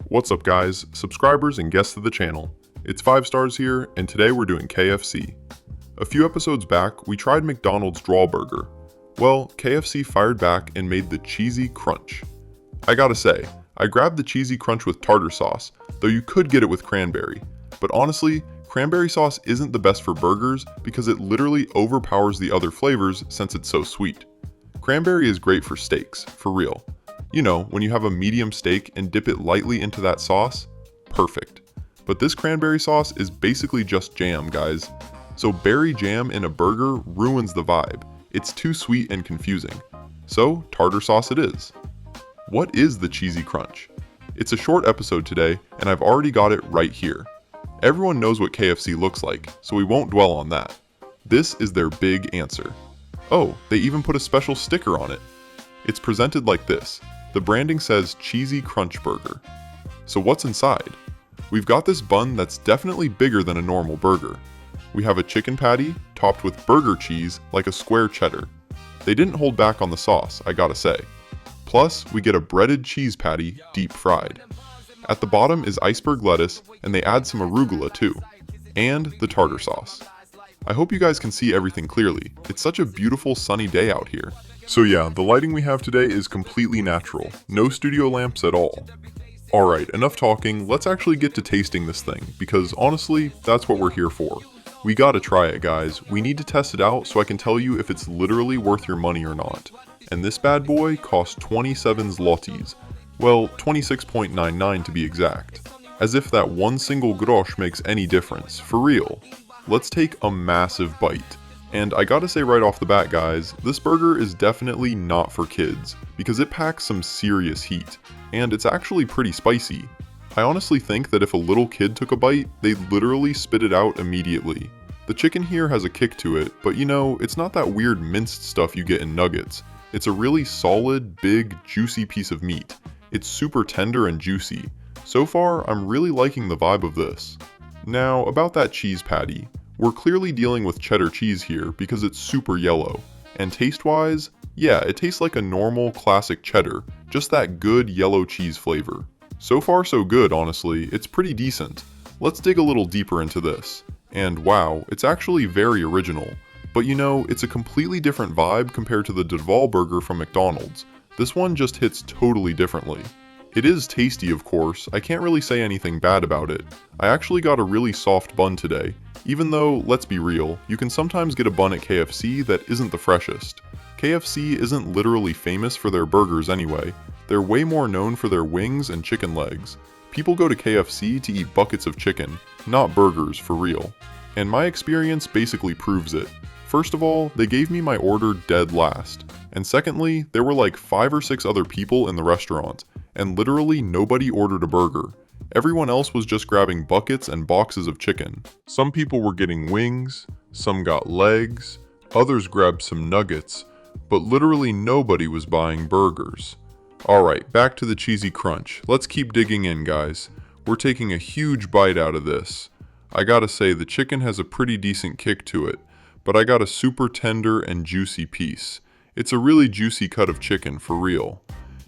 What's up guys, subscribers and guests of the channel. It's 5 stars here, and today we're doing KFC. A few episodes back, we tried McDonald's Drwal burger. Well, KFC fired back and made the cheesy crunch. I gotta say, I grabbed the cheesy crunch with tartar sauce, though you could get it with cranberry. But honestly, cranberry sauce isn't the best for burgers because it literally overpowers the other flavors since it's so sweet. Cranberry is great for steaks, for real. You know, when you have a medium steak and dip it lightly into that sauce, perfect. But this cranberry sauce is basically just jam, guys. So berry jam in a burger ruins the vibe. It's too sweet and confusing. So tartar sauce it is. What is the cheesy crunch? It's a short episode today, and I've already got it right here. Everyone knows what KFC looks like, so we won't dwell on that. This is their big answer. Oh, they even put a special sticker on it. It's presented like this. The branding says Cheesy Crunch Burger. So what's inside? We've got this bun that's definitely bigger than a normal burger. We have a chicken patty topped with burger cheese like a square cheddar. They didn't hold back on the sauce, I gotta say. Plus, we get a breaded cheese patty deep fried. At the bottom is iceberg lettuce, and they add some arugula too. And the tartar sauce. I hope you guys can see everything clearly. It's such a beautiful sunny day out here. So yeah, the lighting we have today is completely natural. No studio lamps at all. Alright, enough talking, let's actually get to tasting this thing, because honestly, that's what we're here for. We gotta try it guys, we need to test it out so I can tell you if it's literally worth your money or not. And this bad boy costs 27 zlotys. Well, 26.99 to be exact. As if that one single grosz makes any difference, for real. Let's take a massive bite. And I gotta say right off the bat guys, this burger is definitely not for kids, because it packs some serious heat, and it's actually pretty spicy. I honestly think that if a little kid took a bite, they'd literally spit it out immediately. The chicken here has a kick to it, but you know, it's not that weird minced stuff you get in nuggets. It's a really solid, big, juicy piece of meat. It's super tender and juicy. So far, I'm really liking the vibe of this. Now, about that cheese patty. We're clearly dealing with cheddar cheese here because it's super yellow. And taste-wise, yeah, it tastes like a normal classic cheddar, just that good yellow cheese flavor. So far so good, honestly, it's pretty decent. Let's dig a little deeper into this. And wow, it's actually very original. But you know, it's a completely different vibe compared to the Drwal burger from McDonald's. This one just hits totally differently. It is tasty, of course, I can't really say anything bad about it. I actually got a really soft bun today. Even though, let's be real, you can sometimes get a bun at KFC that isn't the freshest. KFC isn't literally famous for their burgers anyway. They're way more known for their wings and chicken legs. People go to KFC to eat buckets of chicken, not burgers for real. And my experience basically proves it. First of all, they gave me my order dead last. And secondly, there were like 5 or 6 other people in the restaurant, and literally nobody ordered a burger. Everyone else was just grabbing buckets and boxes of chicken. Some people were getting wings, some got legs, others grabbed some nuggets, but literally nobody was buying burgers. Alright, back to the cheesy crunch. Let's keep digging in, guys. We're taking a huge bite out of this. I gotta say, the chicken has a pretty decent kick to it, but I got a super tender and juicy piece. It's a really juicy cut of chicken, for real.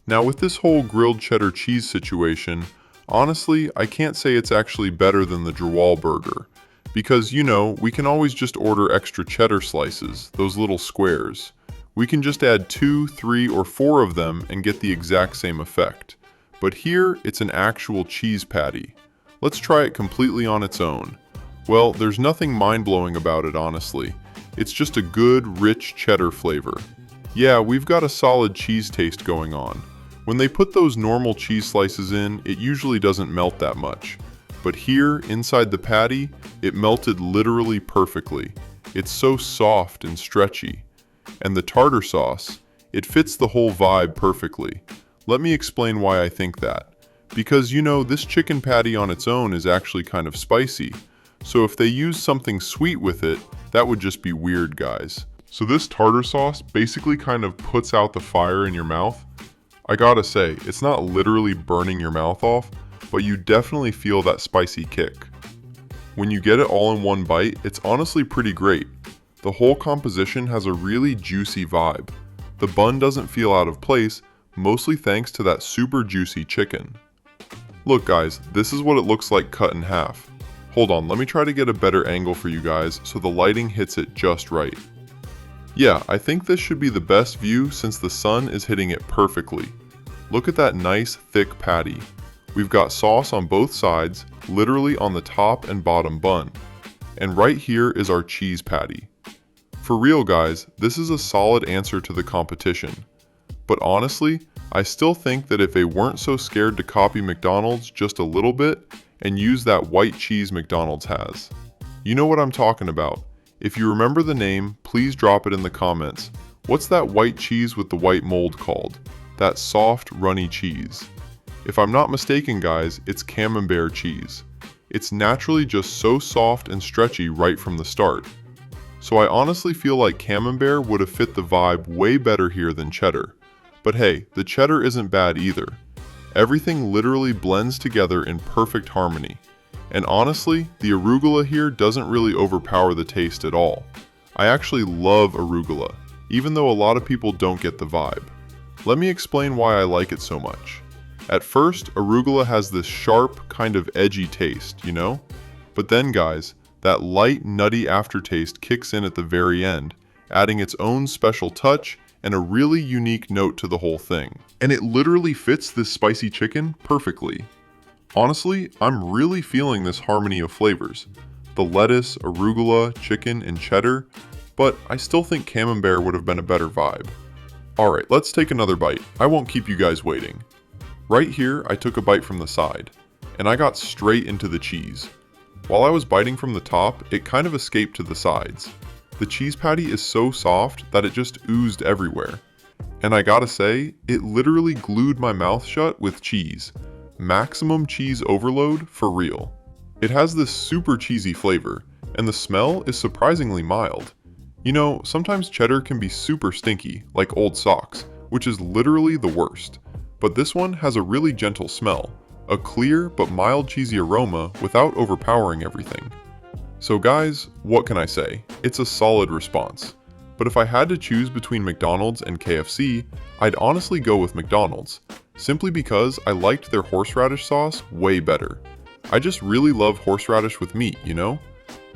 Now with this whole grilled cheddar cheese situation, honestly, I can't say it's actually better than the Drwal burger. Because, you know, we can always just order extra cheddar slices, those little squares. We can just add 2, 3, or 4 of them and get the exact same effect. But here, it's an actual cheese patty. Let's try it completely on its own. Well, there's nothing mind-blowing about it, honestly. It's just a good, rich cheddar flavor. Yeah, we've got a solid cheese taste going on. When they put those normal cheese slices in, it usually doesn't melt that much. But here, inside the patty, it melted literally perfectly. It's so soft and stretchy. And the tartar sauce, it fits the whole vibe perfectly. Let me explain why I think that. Because you know, this chicken patty on its own is actually kind of spicy. So if they use something sweet with it, that would just be weird, guys. So this tartar sauce basically kind of puts out the fire in your mouth. I gotta say, it's not literally burning your mouth off, but you definitely feel that spicy kick. When you get it all in one bite, it's honestly pretty great. The whole composition has a really juicy vibe. The bun doesn't feel out of place, mostly thanks to that super juicy chicken. Look guys, this is what it looks like cut in half. Hold on, let me try to get a better angle for you guys so the lighting hits it just right. Yeah, I think this should be the best view since the sun is hitting it perfectly. Look at that nice thick patty. We've got sauce on both sides, literally on the top and bottom bun. And right here is our cheese patty. For real guys, this is a solid answer to the competition. But honestly, I still think that if they weren't so scared to copy McDonald's just a little bit and use that white cheese McDonald's has. You know what I'm talking about. If you remember the name, please drop it in the comments. What's that white cheese with the white mold called? That soft, runny cheese. If I'm not mistaken guys, it's camembert cheese. It's naturally just so soft and stretchy right from the start. So I honestly feel like camembert would have fit the vibe way better here than cheddar. But hey, the cheddar isn't bad either. Everything literally blends together in perfect harmony. And honestly, the arugula here doesn't really overpower the taste at all. I actually love arugula, even though a lot of people don't get the vibe. Let me explain why I like it so much. At first, arugula has this sharp, kind of edgy taste, you know? But then guys, that light, nutty aftertaste kicks in at the very end, adding its own special touch and a really unique note to the whole thing. And it literally fits this spicy chicken perfectly. Honestly, I'm really feeling this harmony of flavors. The lettuce, arugula, chicken, and cheddar, but I still think camembert would have been a better vibe. Alright, let's take another bite. I won't keep you guys waiting. Right here, I took a bite from the side, and I got straight into the cheese. While I was biting from the top, it kind of escaped to the sides. The cheese patty is so soft that it just oozed everywhere. And I gotta say, it literally glued my mouth shut with cheese. Maximum cheese overload for real. It has this super cheesy flavor, and the smell is surprisingly mild. You know, sometimes cheddar can be super stinky, like old socks, which is literally the worst. But this one has a really gentle smell, a clear but mild cheesy aroma without overpowering everything. So guys, what can I say? It's a solid response. But if I had to choose between McDonald's and KFC, I'd honestly go with McDonald's, simply because I liked their horseradish sauce way better. I just really love horseradish with meat, you know?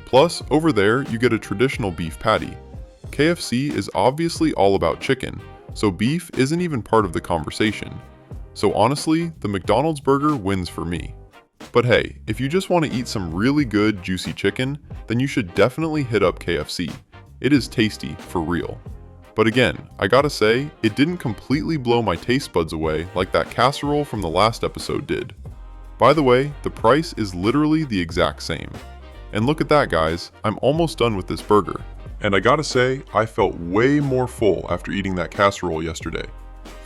Plus, over there, you get a traditional beef patty. KFC is obviously all about chicken, so beef isn't even part of the conversation. So honestly, the McDonald's burger wins for me. But hey, if you just want to eat some really good juicy chicken, then you should definitely hit up KFC. It is tasty, for real. But again, I gotta say, it didn't completely blow my taste buds away like that casserole from the last episode did. By the way, the price is literally the exact same. And look at that guys, I'm almost done with this burger. And I gotta say, I felt way more full after eating that casserole yesterday.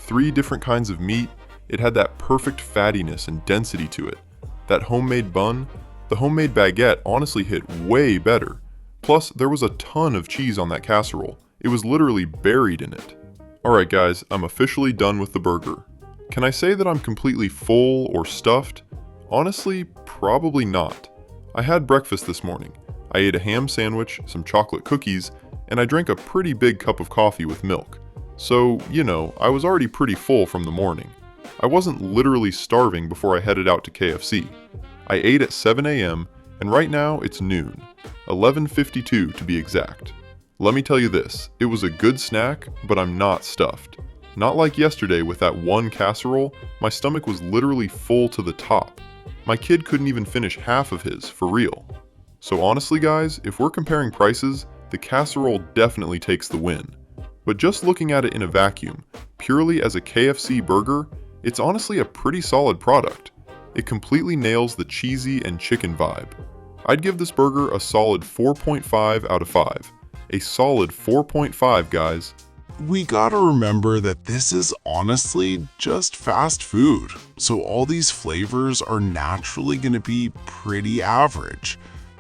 3 different kinds of meat, it had that perfect fattiness and density to it. That homemade bun, the homemade baguette honestly hit way better. Plus, there was a ton of cheese on that casserole. It was literally buried in it. Alright guys, I'm officially done with the burger. Can I say that I'm completely full or stuffed? Honestly, probably not. I had breakfast this morning. I ate a ham sandwich, some chocolate cookies, and I drank a pretty big cup of coffee with milk. So, you know, I was already pretty full from the morning. I wasn't literally starving before I headed out to KFC. I ate at 7 a.m. and right now it's noon, 11:52 to be exact. Let me tell you this, it was a good snack, but I'm not stuffed. Not like yesterday with that one casserole, my stomach was literally full to the top. My kid couldn't even finish half of his, for real. So honestly guys, if we're comparing prices, the casserole definitely takes the win. But just looking at it in a vacuum, purely as a KFC burger, it's honestly a pretty solid product. It completely nails the cheesy and chicken vibe. I'd give this burger a solid 4.5 out of 5. A solid 4.5 guys. We gotta remember that this is honestly just fast food, so all these flavors are naturally gonna be pretty average.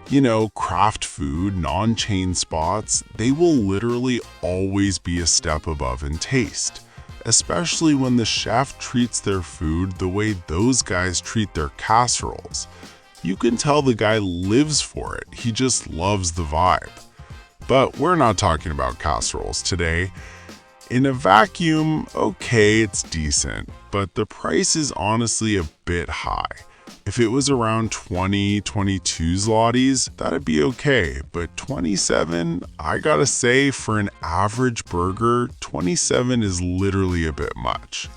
You know, craft food, non-chain spots, they will literally always be a step above in taste. Especially when the chef treats their food the way those guys treat their casseroles. You can tell the guy lives for it, he just loves the vibe. But we're not talking about casseroles today. In a vacuum, okay, it's decent, but the price is honestly a bit high. If it was around 20, 22 zlotys, that'd be okay, but 27, I gotta say, for an average burger, 27 is literally a bit much.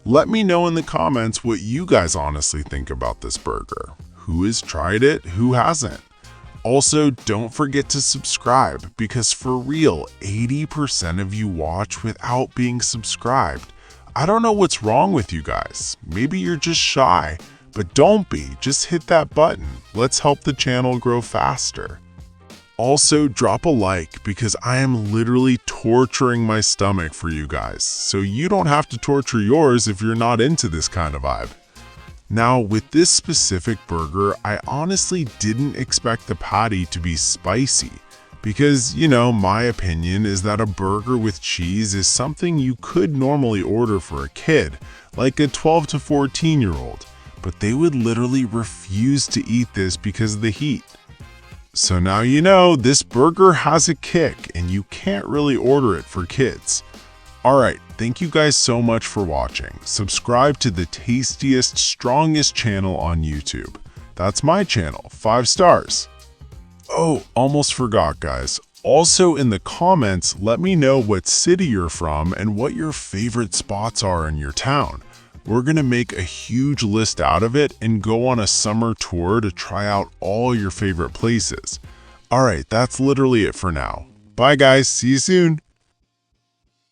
Let me know in the comments what you guys honestly think about this burger. Who has tried it? Who hasn't? Also, don't forget to subscribe, because for real, 80% of you watch without being subscribed. I don't know what's wrong with you guys. Maybe you're just shy. But don't be, just hit that button. Let's help the channel grow faster. Also, drop a like because I am literally torturing my stomach for you guys, so you don't have to torture yours if you're not into this kind of vibe. Now, with this specific burger, I honestly didn't expect the patty to be spicy because, my opinion is that a burger with cheese is something you could normally order for a kid, like a 12 to 14-year-old. But they would literally refuse to eat this because of the heat. So now you know this burger has a kick and you can't really order it for kids. Alright, thank you guys so much for watching. Subscribe to the tastiest, strongest channel on YouTube. That's my channel, 5 stars. Oh, almost forgot guys. Also in the comments, let me know what city you're from and what your favorite spots are in your town. We're going to make a huge list out of it and go on a summer tour to try out all your favorite places. Alright, that's literally it for now. Bye guys, see you soon!